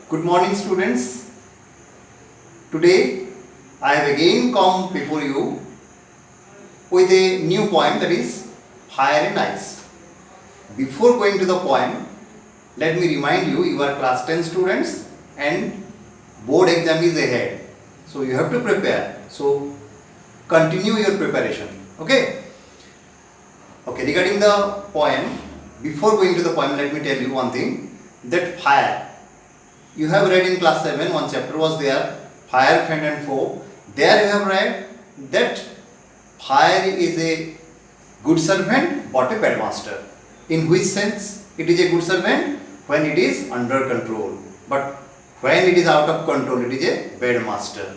Good morning, students. Today I have again come before you with a new poem, that is Fire and Ice. Before going to the poem, let me remind you, you are class 10 students and board exam is ahead. So you have to prepare. So continue your preparation. Okay? Okay, regarding the poem, before going to the poem, let me tell you one thing, that fire. You have read in class 7, one chapter was there, fire, friend and foe. There you have read that fire is a good servant but a bad master. In which sense it is a good servant? When it is under control. But when it is out of control, it is a bad master.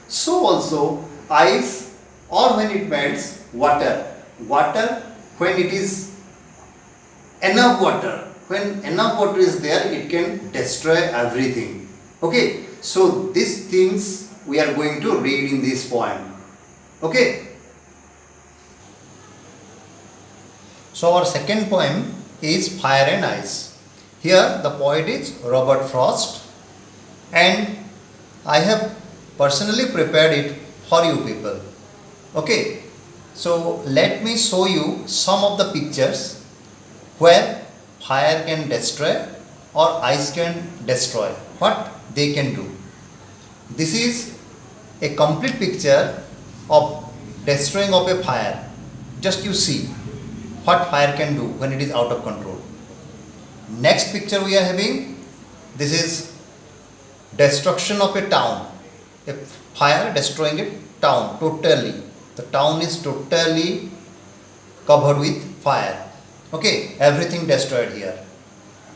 So also ice, or when it melts, water. Water, when it is enough water, when enough water is there, it can destroy everything. Okay, so these things we are going to read in this poem. Okay, so our second poem is Fire and Ice. Here the poet is Robert Frost, and I have personally prepared it for you people. Okay, so let me show you some of the pictures where fire can destroy or ice can destroy, what they can do. This is a complete picture of destroying of a fire. Just you see what fire can do when it is out of control. Next picture we are having, this is destruction of a town. A fire destroying a town totally. The town is totally covered with fire. Okay, everything destroyed here.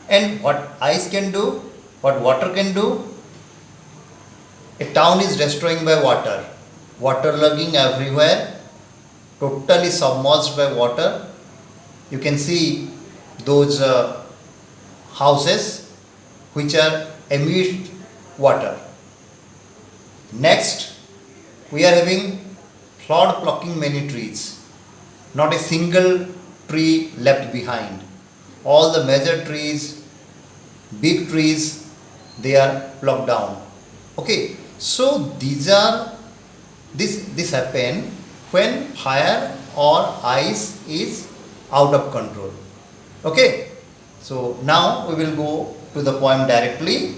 And what ice can do, what water can do, a town is destroying by water. Waterlogging everywhere, totally submerged by water. You can see those houses which are amidst water. Next, we are having flood plucking many trees. Not a single tree left behind. All the major trees, big trees, they are plucked down. Okay, so this happen when fire or ice is out of control. Okay, so now we will go to the poem directly.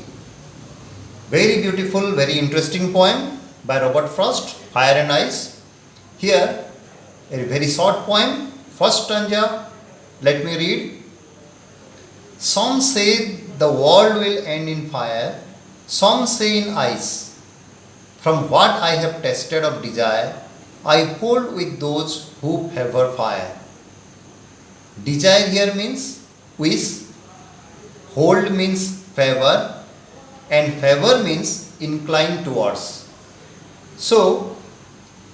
Very beautiful, very interesting poem by Robert Frost, Fire and Ice. Here, a very short poem. First stanza, let me read. Some say the world will end in fire, some say in ice. From what I have tasted of desire, I hold with those who favor fire. Desire here means wish, hold means favor, and favor means incline towards. So,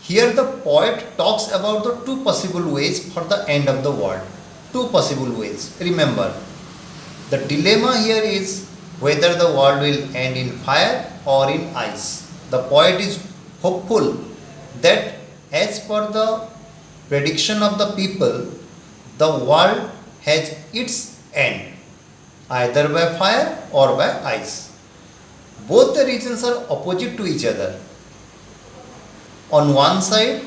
here the poet talks about the two possible ways for the end of the world. Two possible ways. Remember, the dilemma here is whether the world will end in fire or in ice. The poet is hopeful that as per the prediction of the people, the world has its end, either by fire or by ice. Both the reasons are opposite to each other. On one side,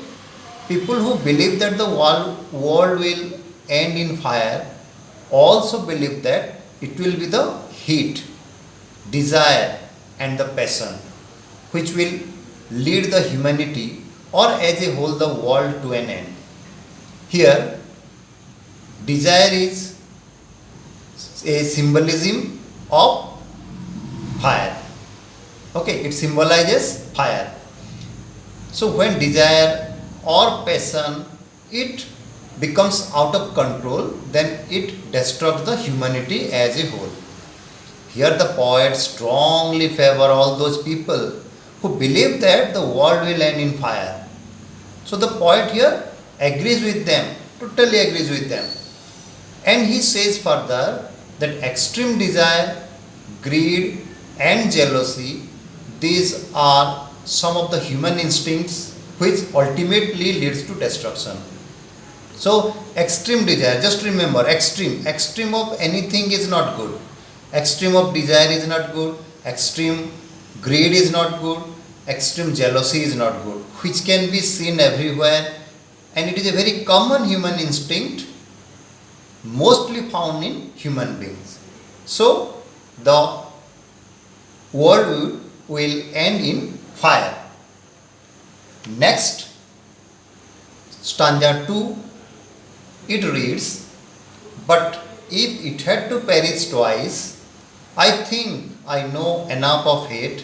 people who believe that the world will end in fire also believe that it will be the heat, desire, and the passion which will lead the humanity or as a whole the world to an end. Here, desire is a symbolism of fire. Okay, it symbolizes fire. So when desire or passion, it becomes out of control, then it destructs the humanity as a whole. Here the poet strongly favor all those people who believe that the world will end in fire. So the poet here agrees with them, totally agrees with them. And he says further that extreme desire, greed and jealousy, these are some of the human instincts which ultimately leads to destruction. So extreme desire, just remember, extreme of anything is not good. Extreme of desire is not good, extreme greed is not good, extreme jealousy is not good, which can be seen everywhere, and it is a very common human instinct, mostly found in human beings. So the world will end in fire. Next, stanza 2, it reads, "But if it had to perish twice, I think I know enough of hate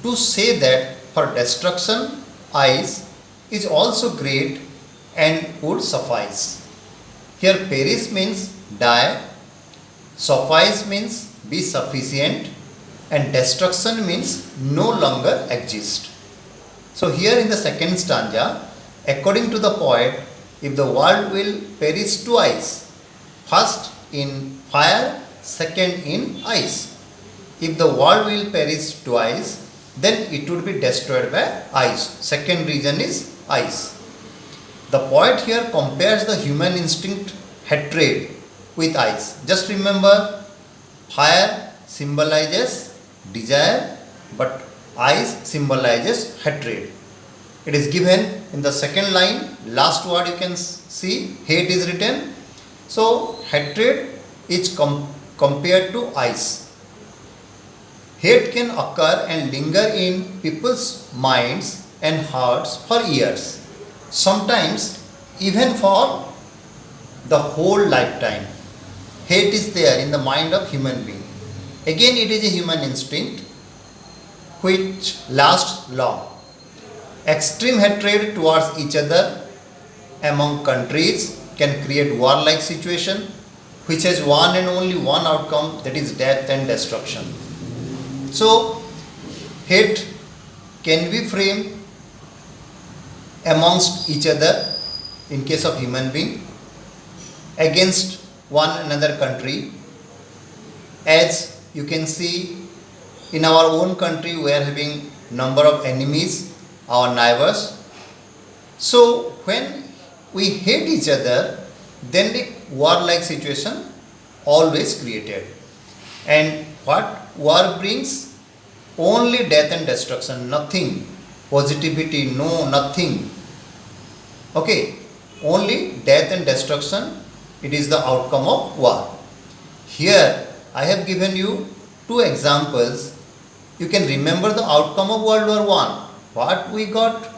to say that for destruction ice is also great and would suffice." Here perish means die, suffice means be sufficient, and destruction means no longer exist. So here in the second stanza, according to the poet, if the world will perish twice, first in fire, second in ice. If the world will perish twice, then it would be destroyed by ice. Second reason is ice. The poet here compares the human instinct hatred with ice. Just remember, fire symbolizes desire, but ice symbolizes hatred. It is given in the second line, last word you can see, hate is written. So hatred is compared to ice. Hate can occur and linger in people's minds and hearts for years, sometimes even for the whole lifetime. Hate is there in the mind of human being. Again, it is a human instinct which lasts long. Extreme hatred towards each other among countries can create warlike situation which has one and only one outcome, that is death and destruction. So, hate can be framed amongst each other in case of human being against one another country. As you can see, in our own country we are having number of enemies, our neighbors. So when we hate each other, then the warlike situation always created. And what war brings? Only death and destruction, nothing. Positivity, no, nothing. Okay, only death and destruction, it is the outcome of war. Here I have given you two examples. You can remember the outcome of World War I. What we got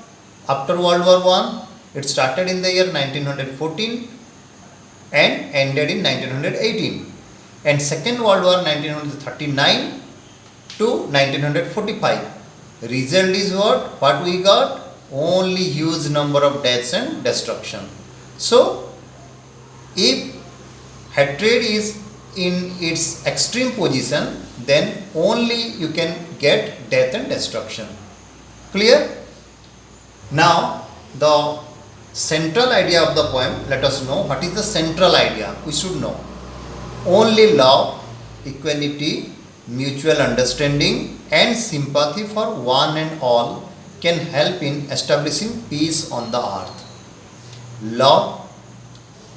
after World War I? It started in the year 1914 and ended in 1918. And Second World War 1939 to 1945. Result is what? What we got? Only huge number of deaths and destruction. So, if hatred is in its extreme position, then only you can get death and destruction. Clear? Now, the central idea of the poem, let us know what is the central idea. We should know. Only love, equality, mutual understanding and sympathy for one and all can help in establishing peace on the earth. Love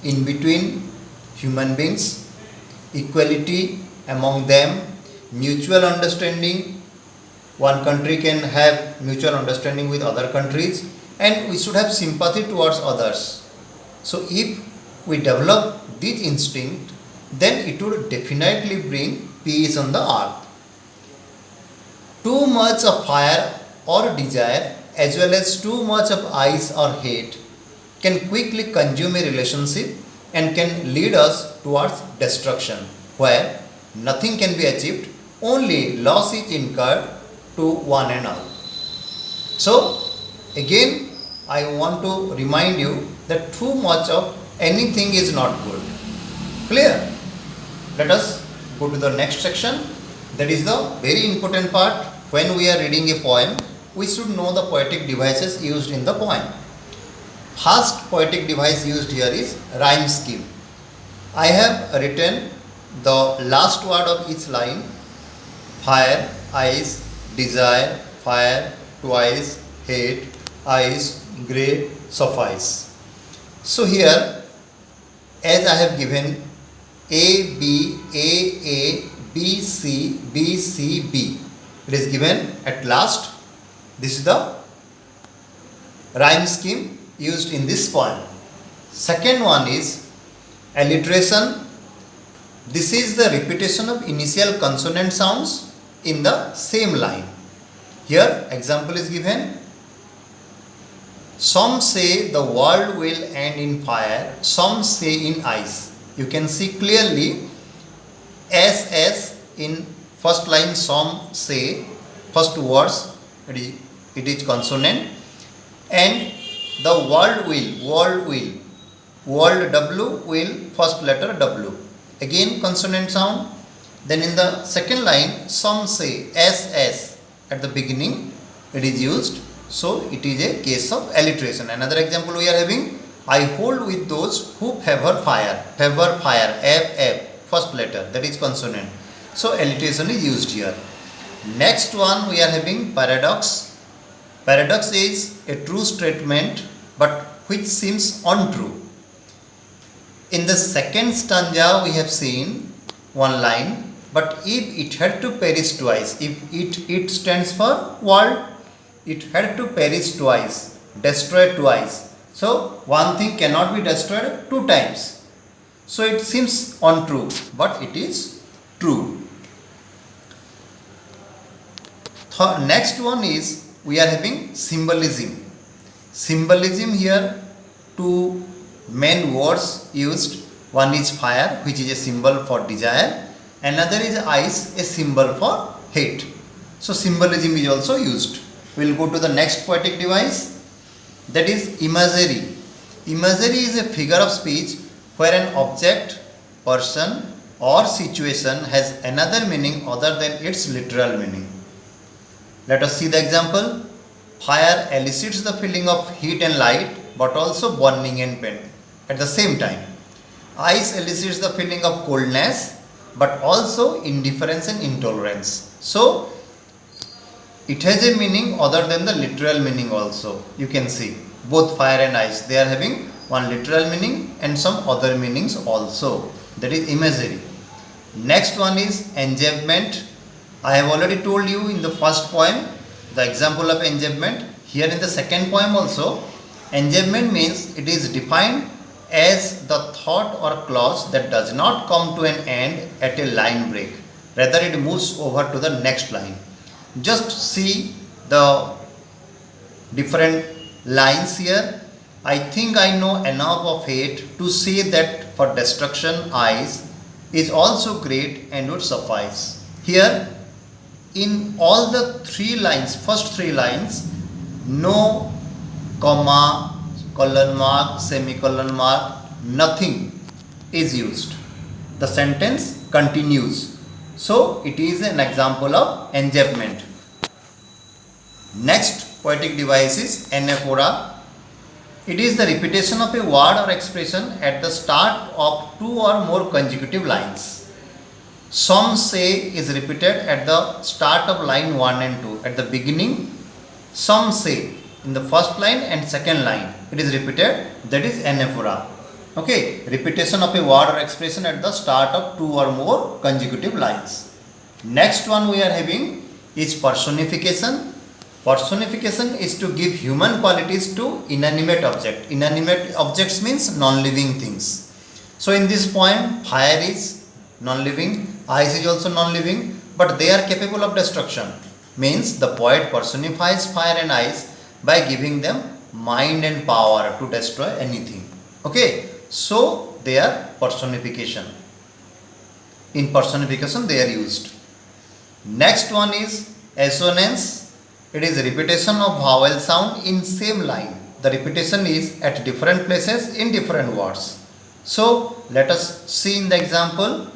in between human beings, equality among them, mutual understanding. One country can have mutual understanding with other countries, and we should have sympathy towards others. So if we develop this instinct, then it would definitely bring peace on the earth. Too much of fire or desire as well as too much of ice or hate can quickly consume a relationship and can lead us towards destruction, where nothing can be achieved, only loss is incurred to one and all. So again I want to remind you that too much of anything is not good. Clear? Let us go to the next section. That is the very important part. When we are reading a poem, we should know the poetic devices used in the poem. First poetic device used here is rhyme scheme. I have written the last word of each line: fire, ice, desire, fire, twice, hate, ice, grey, suffice. So here, as I have given A, B, A, B, C, B, C, B. It is given at last. This is the rhyme scheme used in this poem. Second one is alliteration. This is the repetition of initial consonant sounds in the same line. Here example is given. Some say the world will end in fire, some say in ice. You can see clearly as in first line, some say, first words it is consonant, and the world W will, first letter W, again consonant sound. Then in the second line, some say S at the beginning it is used, so it is a case of alliteration. Another example we are having, I hold with those who favor fire, F, first letter, that is consonant, so alliteration is used here. Next one we are having paradox. Paradox is a true statement but which seems untrue. In the second stanza we have seen one line, but if it had to perish twice, if it stands for world, it had to perish twice, destroy twice. So one thing cannot be destroyed two times. So it seems untrue, but it is true. Next one is we are having symbolism. Symbolism here, two main words used. One is fire, which is a symbol for desire. Another is ice, a symbol for hate. So symbolism is also used. We will go to the next poetic device, that is imagery. Imagery is a figure of speech where an object, person or situation has another meaning other than its literal meaning. Let us see the example. Fire elicits the feeling of heat and light, but also burning and pain at the same time. Ice elicits the feeling of coldness, but also indifference and intolerance. So it has a meaning other than the literal meaning also. You can see both fire and ice, they are having one literal meaning and some other meanings also. That is imagery. Next one is enjambment. I have already told you in the first poem the example of enjambment. Here in the second poem also, enjambment means it is defined as the thought or clause that does not come to an end at a line break. Rather it moves over to the next line. Just see the different lines here. I think I know enough of hate to say that for destruction ice is also great and would suffice. Here in all the three lines, first three lines, no comma, colon mark, semicolon mark, nothing is used. The sentence continues. So it is an example of enjambment. Next poetic device is anaphora. It is the repetition of a word or expression at the start of two or more consecutive lines. Some say is repeated at the start of line 1 and 2. At the beginning, some say in the first line and second line it is repeated, that is anaphora. Okay, repetition of a word or expression at the start of two or more consecutive lines. Next one we are having is personification. Personification is to give human qualities to inanimate object. Inanimate objects means non-living things. So in this poem, fire is non-living, ice is also non-living, but they are capable of destruction. Means the poet personifies fire and ice by giving them mind and power to destroy anything. Okay, so they are personification. In personification they are used. Next one is assonance. It is repetition of vowel sound in same line. The repetition is at different places in different words. So let us see in the example.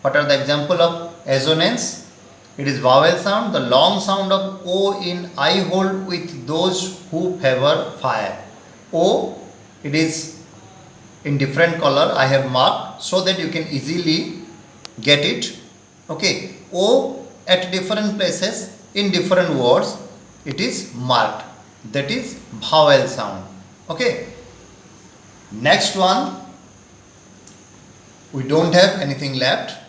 What are the example of assonance? It is vowel sound, the long sound of O in I hold with those who favor fire. O, it is in different color I have marked so that you can easily get it. Okay, O at different places in different words it is marked, that is vowel sound. Okay, next one, we don't have anything left.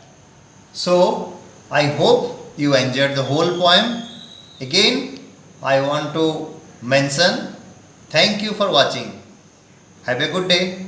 So I hope you enjoyed the whole poem. Again, I want to mention thank you for watching. Have a good day.